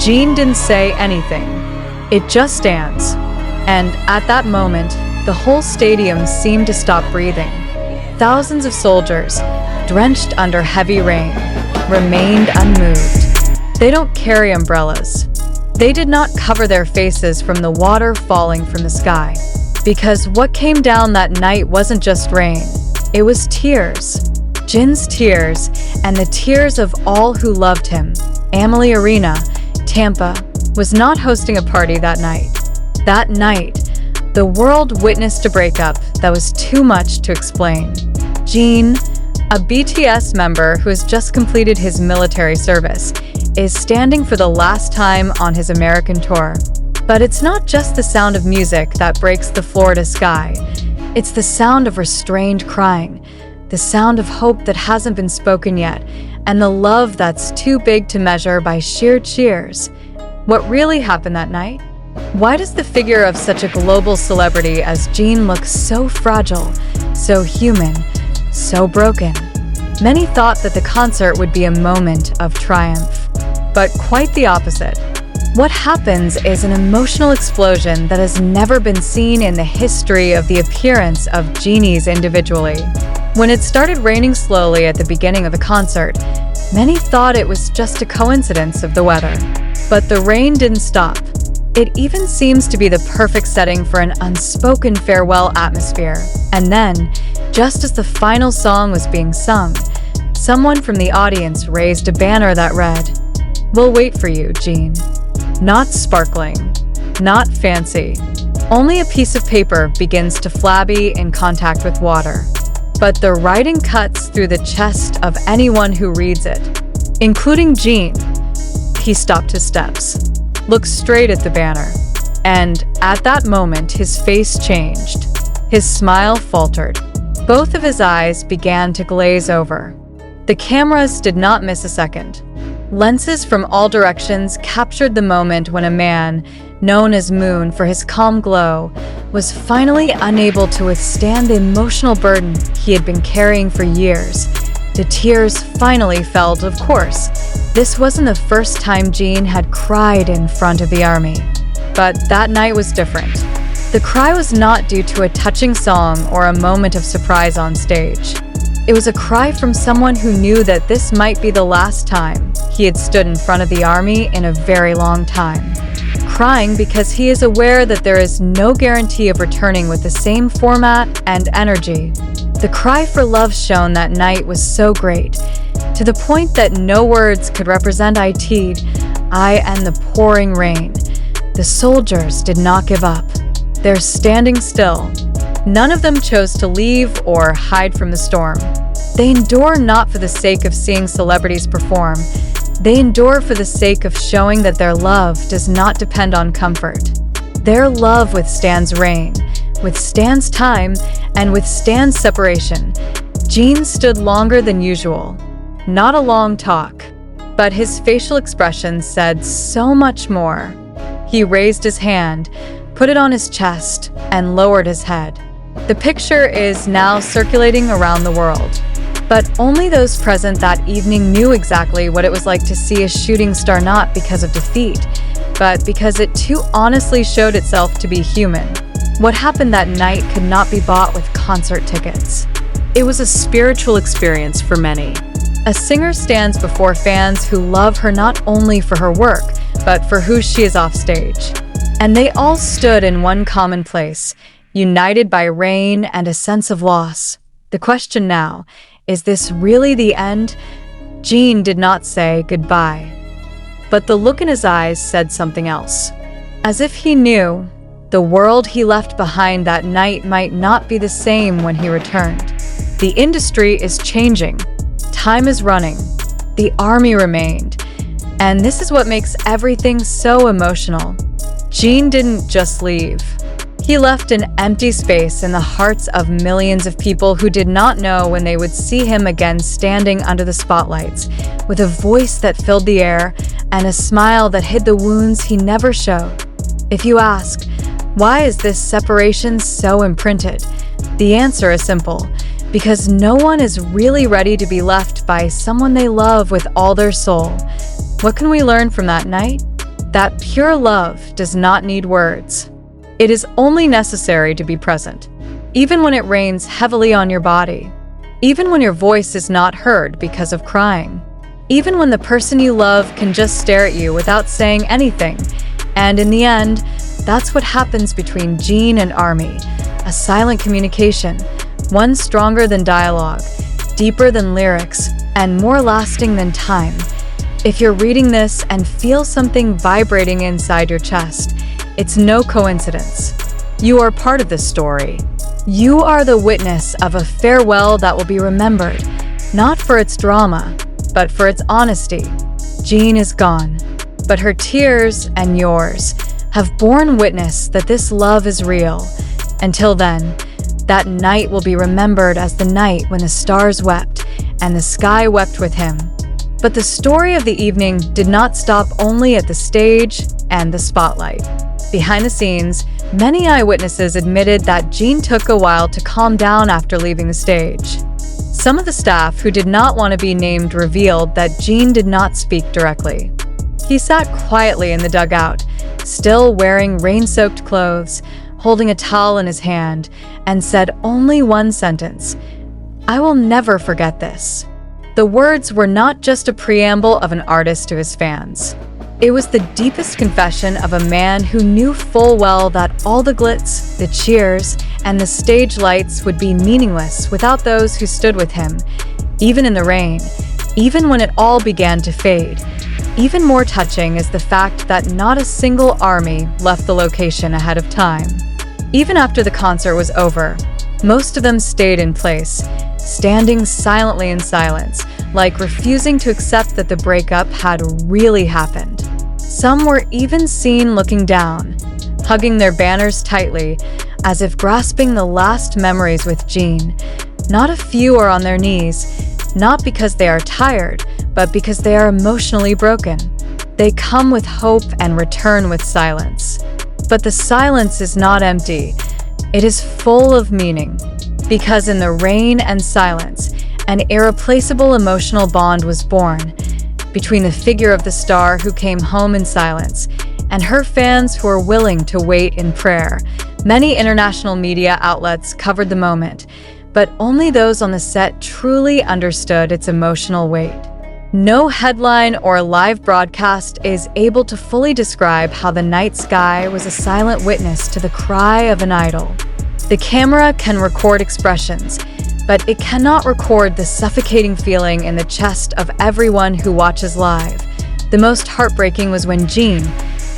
Jin didn't say anything. It just stands. And at that moment, the whole stadium seemed to stop breathing. Thousands of soldiers, drenched under heavy rain, remained unmoved. They don't carry umbrellas. They did not cover their faces from the water falling from the sky. Because what came down that night wasn't just rain. It was tears. Jin's tears, and the tears of all who loved him. Amalie Arena, Tampa, was not hosting a party that night. That night, the world witnessed a breakup that was too much to explain. Jin, a BTS member who has just completed his military service, is standing for the last time on his American tour. But it's not just the sound of music that breaks the Florida sky. It's the sound of restrained crying, the sound of hope that hasn't been spoken yet, and the love that's too big to measure by sheer cheers. What really happened that night? Why does the figure of such a global celebrity as Jin look so fragile, so human, so broken? Many thought that the concert would be a moment of triumph, but quite the opposite. What happens is an emotional explosion that has never been seen in the history of the appearance of genies individually. When it started raining slowly at the beginning of the concert, many thought it was just a coincidence of the weather. But the rain didn't stop. It even seems to be the perfect setting for an unspoken farewell atmosphere. And then, just as the final song was being sung, someone from the audience raised a banner that read, "We'll wait for you, Jin." Not sparkling, not fancy. Only a piece of paper begins to flabby in contact with water. But the writing cuts through the chest of anyone who reads it, including Jin. He stopped his steps, looked straight at the banner, and at that moment his face changed. His smile faltered. Both of his eyes began to glaze over. The cameras did not miss a second. Lenses from all directions captured the moment when a man, known as Moon for his calm glow, was finally unable to withstand the emotional burden he had been carrying for years. The tears finally fell, of course. This wasn't the first time Jin had cried in front of the army. But that night was different. The cry was not due to a touching song or a moment of surprise on stage. It was a cry from someone who knew that this might be the last time he had stood in front of the army in a very long time. Crying because he is aware that there is no guarantee of returning with the same format and energy. The cry for love shown that night was so great, to the point that no words could represent I and the pouring rain. The soldiers did not give up. They're standing still. None of them chose to leave or hide from the storm. They endure not for the sake of seeing celebrities perform. They endure for the sake of showing that their love does not depend on comfort. Their love withstands rain, withstands time, and withstands separation. Jin stood longer than usual. Not a long talk, but his facial expression said so much more. He raised his hand, put it on his chest, and lowered his head. The picture is now circulating around the world. But only those present that evening knew exactly what it was like to see a shooting star, not because of defeat, but because it too honestly showed itself to be human. What happened that night could not be bought with concert tickets. It was a spiritual experience for many. A singer stands before fans who love her not only for her work, but for who she is off stage. And they all stood in one common place, united by rain and a sense of loss. The question now, is this really the end? Jin did not say goodbye, but the look in his eyes said something else. As if he knew, the world he left behind that night might not be the same when he returned. The industry is changing. Time is running. The army remained. And this is what makes everything so emotional. Jin didn't just leave. He left an empty space in the hearts of millions of people who did not know when they would see him again, standing under the spotlights, with a voice that filled the air and a smile that hid the wounds he never showed. If you ask, why is this separation so imprinted? The answer is simple. Because no one is really ready to be left by someone they love with all their soul. What can we learn from that night? that pure love does not need words. It is only necessary to be present, even when it rains heavily on your body, even when your voice is not heard because of crying, even when the person you love can just stare at you without saying anything. And in the end, that's what happens between Jin and ARMY, a silent communication, one stronger than dialogue, deeper than lyrics, and more lasting than time. If you're reading this and feel something vibrating inside your chest, it's no coincidence. You are part of this story. You are the witness of a farewell that will be remembered, not for its drama, but for its honesty. Jin is gone, but her tears and yours have borne witness that this love is real. Until then, that night will be remembered as the night when the stars wept and the sky wept with him. But the story of the evening did not stop only at the stage and the spotlight. Behind the scenes, many eyewitnesses admitted that Jin took a while to calm down after leaving the stage. Some of the staff who did not want to be named revealed that Jin did not speak directly. He sat quietly in the dugout, still wearing rain-soaked clothes, holding a towel in his hand, and said only one sentence: "I will never forget this." The words were not just a preamble of an artist to his fans. It was the deepest confession of a man who knew full well that all the glitz, the cheers, and the stage lights would be meaningless without those who stood with him, even in the rain, even when it all began to fade. Even more touching is the fact that not a single ARMY left the location ahead of time. Even after the concert was over, most of them stayed in place, standing silently in silence, like refusing to accept that the breakup had really happened. Some were even seen looking down, hugging their banners tightly, as if grasping the last memories with Jin. Not a few are on their knees, not because they are tired, but because they are emotionally broken. They come with hope and return with silence. But the silence is not empty. It is full of meaning. Because in the rain and silence, an irreplaceable emotional bond was born between the figure of the star who came home in silence and her fans who were willing to wait in prayer. Many international media outlets covered the moment, but only those on the set truly understood its emotional weight. No headline or live broadcast is able to fully describe how the night sky was a silent witness to the cry of an idol. The camera can record expressions, but it cannot record the suffocating feeling in the chest of everyone who watches live. The most heartbreaking was when Jin,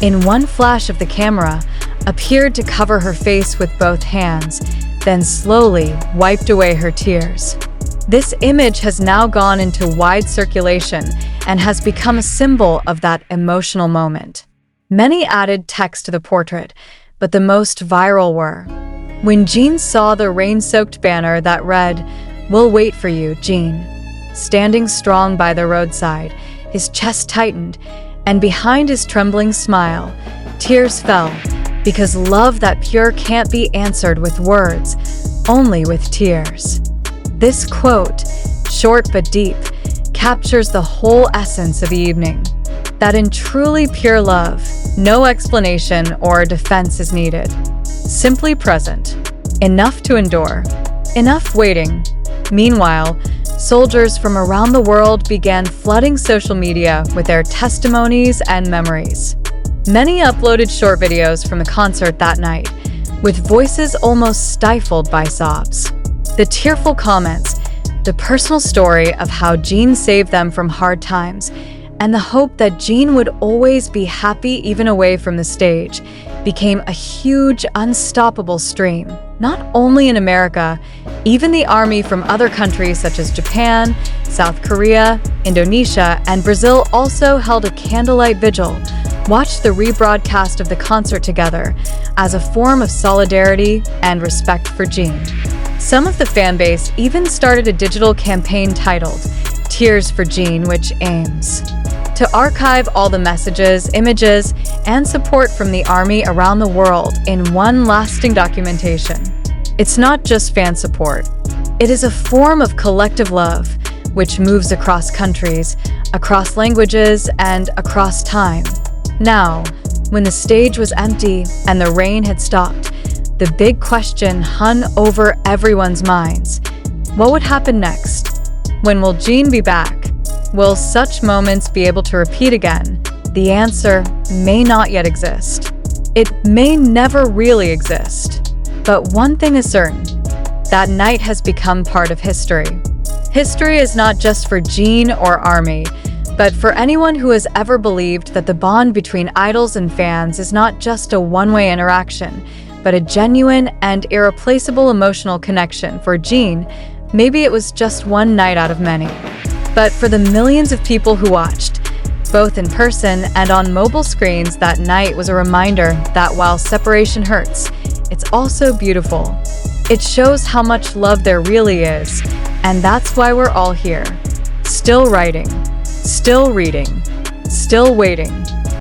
in one flash of the camera, appeared to cover her face with both hands, then slowly wiped away her tears. This image has now gone into wide circulation and has become a symbol of that emotional moment. Many added text to the portrait, but the most viral were: when Jin saw the rain-soaked banner that read, "We'll wait for you, Jin," standing strong by the roadside, his chest tightened, and behind his trembling smile, tears fell, because love that pure can't be answered with words, only with tears. This quote, short but deep, captures the whole essence of the evening. That in truly pure love, no explanation or defense is needed. Simply present, enough to endure, enough waiting. Meanwhile, soldiers from around the world began flooding social media with their testimonies and memories. Many uploaded short videos from the concert that night, with voices almost stifled by sobs. The tearful comments, the personal story of how Jin saved them from hard times, and the hope that Jin would always be happy even away from the stage, became a huge, unstoppable stream. Not only in America, even the ARMY from other countries such as Japan, South Korea, Indonesia, and Brazil also held a candlelight vigil, watched the rebroadcast of the concert together as a form of solidarity and respect for Jin. Some of the fanbase even started a digital campaign titled Tears for Jin, which aims to archive all the messages, images, and support from the ARMY around the world in one lasting documentation. It's not just fan support. It is a form of collective love, which moves across countries, across languages, and across time. Now, when the stage was empty and the rain had stopped, the big question hung over everyone's minds. What would happen next? When will Jin be back? Will such moments be able to repeat again? The answer may not yet exist. It may never really exist. But one thing is certain, that night has become part of history. History is not just for Jin or ARMY, but for anyone who has ever believed that the bond between idols and fans is not just a one-way interaction, but a genuine and irreplaceable emotional connection. For Jin, maybe it was just one night out of many. But for the millions of people who watched, both in person and on mobile screens, that night was a reminder that while separation hurts, it's also beautiful. It shows how much love there really is, and that's why we're all here. Still writing, still reading, still waiting.